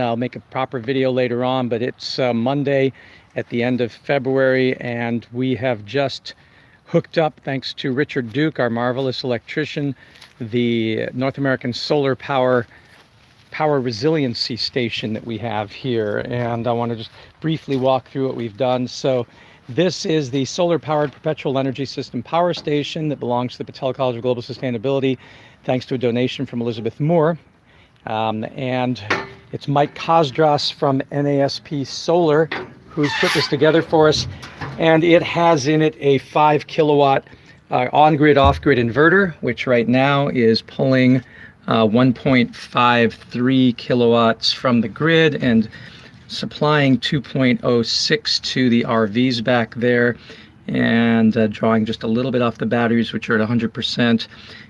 I'll make a proper video later on, but it's Monday at the end of February, and we have just hooked up, thanks to Richard Duke, our marvelous electrician, the North American Solar Power Resiliency Station that we have here. And I want to just briefly walk through what we've done. So this is the solar powered perpetual energy system power station that belongs to the Patel College of Global Sustainability, thanks to a donation from Elizabeth Moore. And it's Mike Kosdras from NASP Solar who's put this together for us. And it has in it a 5 kilowatt on-grid, off-grid inverter, which right now is pulling 1.53 kilowatts from the grid and supplying 2.06 to the RVs back there, and drawing just a little bit off the batteries, which are at 100%,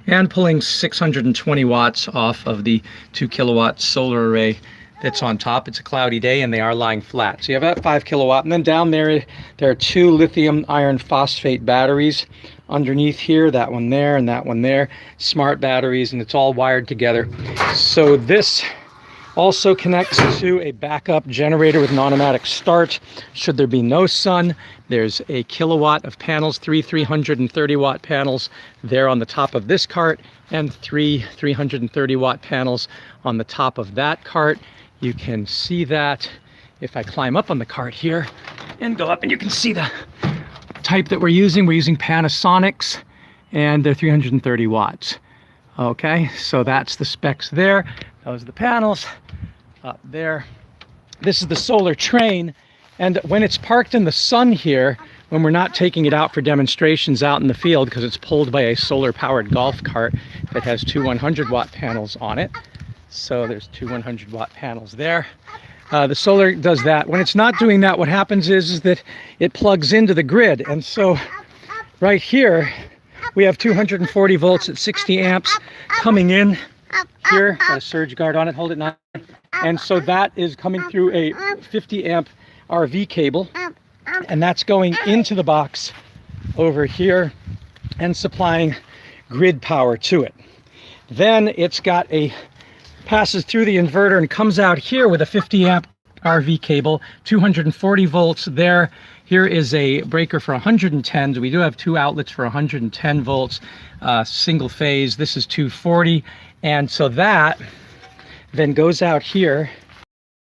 and pulling 620 watts off of the 2 kilowatt solar array that's on top. It's a cloudy day and they are lying flat. So you have that 5 kilowatt, and then down there are 2 lithium iron phosphate batteries underneath here, that one there and that one there, smart batteries, and it's all wired together. So this also connects to a backup generator with an automatic start should there be no sun. There's a kilowatt of panels, 330 watt panels there on the top of this cart, and 330 watt panels on the top of that cart. You can see that if I climb up on the cart here and go up, and you can see the type that we're using. We're using Panasonic's, and they're 330 watts. Okay, so that's the specs there. Those are the panels up there. This is the solar train, and when it's parked in the sun here, when we're not taking it out for demonstrations out in the field, because it's pulled by a solar powered golf cart that has 2 100 watt panels on it. So there's 2 100 watt panels there. The solar does that. When it's not doing that, what happens is that it plugs into the grid. And so right here, we have 240 volts at 60 amps coming in here. Got a surge guard on it, hold it now. And so that is coming through a 50 amp RV cable, and that's going into the box over here and supplying grid power to it. Then it's got passes through the inverter and comes out here with a 50 amp RV cable, 240 volts there. Here is a breaker for 110. We do have 2 outlets for 110 volts, single phase. This is 240. And so that then goes out here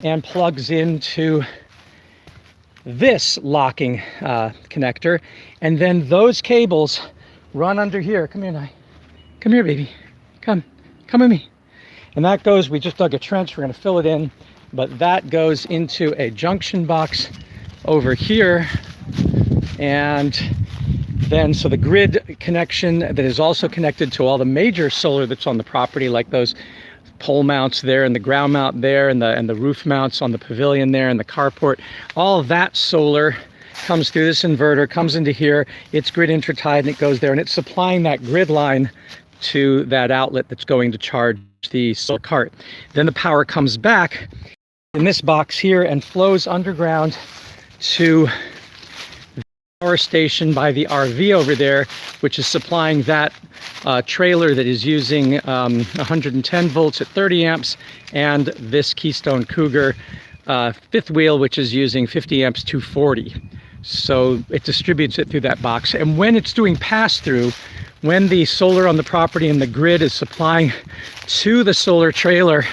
and plugs into this locking connector. And then those cables run under here. Come here, Nye. Come here, baby. Come with me. And that goes, we just dug a trench, we're going to fill it in, but that goes into a junction box over here. And then, so the grid connection that is also connected to all the major solar that's on the property, like those pole mounts there and the ground mount there and the roof mounts on the pavilion there and the carport, all of that solar comes through this inverter, comes into here, it's grid intertied, and it goes there, and it's supplying that grid line to that outlet that's going to charge the solar cart. Then the power comes back in this box here and flows underground to the power station by the RV over there, which is supplying that trailer that is using 110 volts at 30 amps, and this Keystone Cougar fifth wheel, which is using 50 amps 240. So it distributes it through that box. And when it's doing pass-through, when the solar on the property and the grid is supplying to the solar trailer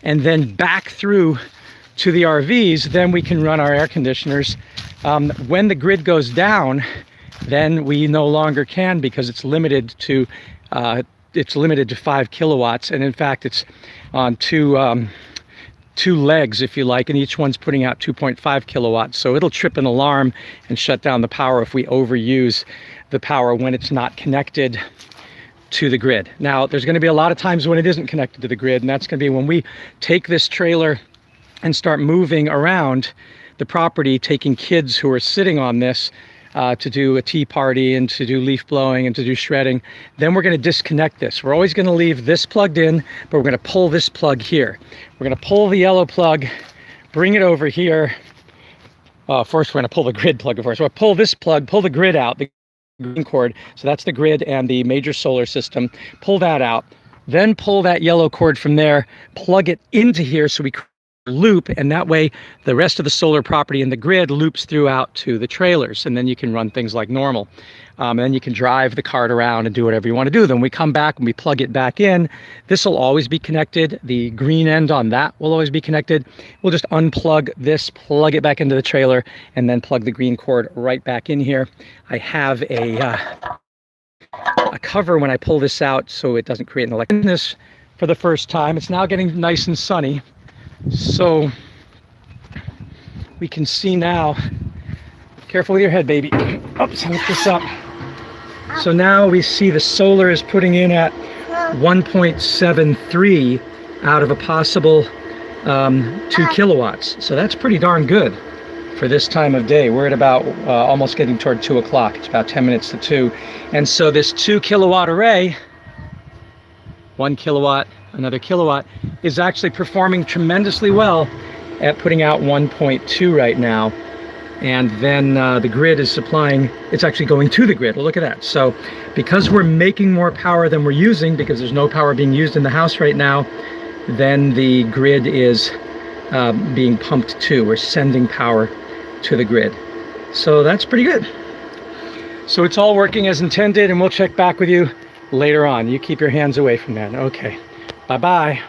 and then back through to the RVs, then we can run our air conditioners. When the grid goes down, then we no longer can, because it's limited to 5 kilowatts. And in fact, it's on two legs, if you like, and each one's putting out 2.5 kilowatts. So it'll trip an alarm and shut down the power if we overuse the power when it's not connected to the grid. Now, there's going to be a lot of times when it isn't connected to the grid, and that's going to be when we take this trailer and start moving around the property, taking kids who are sitting on this to do a tea party and to do leaf blowing and to do shredding. Then we're going to disconnect this. We're always going to leave this plugged in, but we're going to pull this plug here. We're going to pull the yellow plug, bring it over here. First, we're going to pull the grid plug, of course. So we'll pull this plug, pull the grid out, the green cord. So that's the grid and the major solar system. Pull that out. Then pull that yellow cord from there, plug it into here so we loop, and that way the rest of the solar property in the grid loops throughout to the trailers, and then you can run things like normal. And then you can drive the cart around and do whatever you want to do. Then we come back and we plug it back in. This will always be connected. The green end on that will always be connected. We'll just unplug this, plug it back into the trailer, and then plug the green cord right back in here. I have a cover when I pull this out so it doesn't create an electricity for the first time. It's now getting nice and sunny, so we can see now. Careful with your head, baby. Oops, lift this up. So now we see the solar is putting in at 1.73 out of a possible 2 kilowatts. So that's pretty darn good for this time of day. We're at about almost getting toward 2 o'clock. It's about 10 minutes to 2. And so this 2 kilowatt array, 1 kilowatt, another kilowatt, is actually performing tremendously well at putting out 1.2 right now. And then the grid is supplying, it's actually going to the grid. Well, look at that. So because we're making more power than we're using, because there's no power being used in the house right now, then the grid is being pumped to. We're sending power to the grid. So that's pretty good. So it's all working as intended, and we'll check back with you later on. You keep your hands away from that. Okay. Bye-bye.